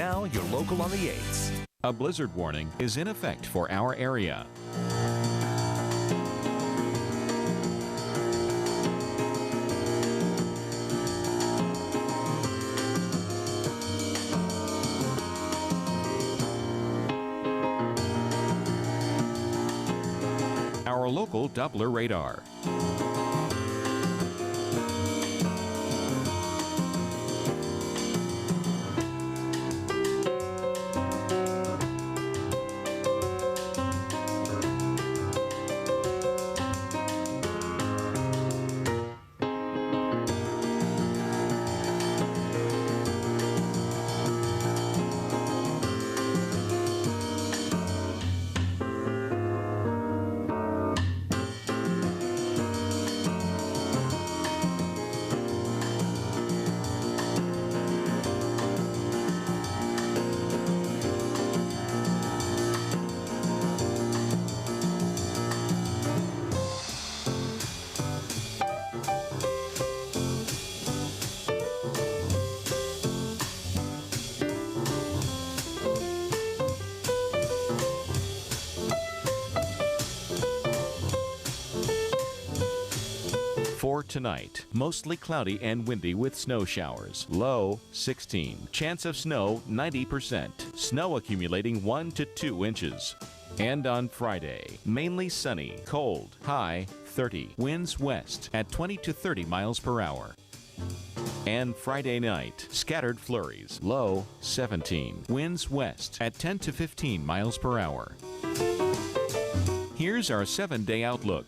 now your local on the 8s. A blizzard warning is in effect for our area. Our local Doppler radar. For tonight, mostly cloudy and windy with snow showers. Low 16. Chance of snow 90%. Snow accumulating 1 to 2 inches. And on Friday, mainly sunny, cold, high 30. Winds west at 20 to 30 miles per hour. And Friday night, scattered flurries. Low 17. Winds west at 10 to 15 miles per hour. Here's our 7-day outlook.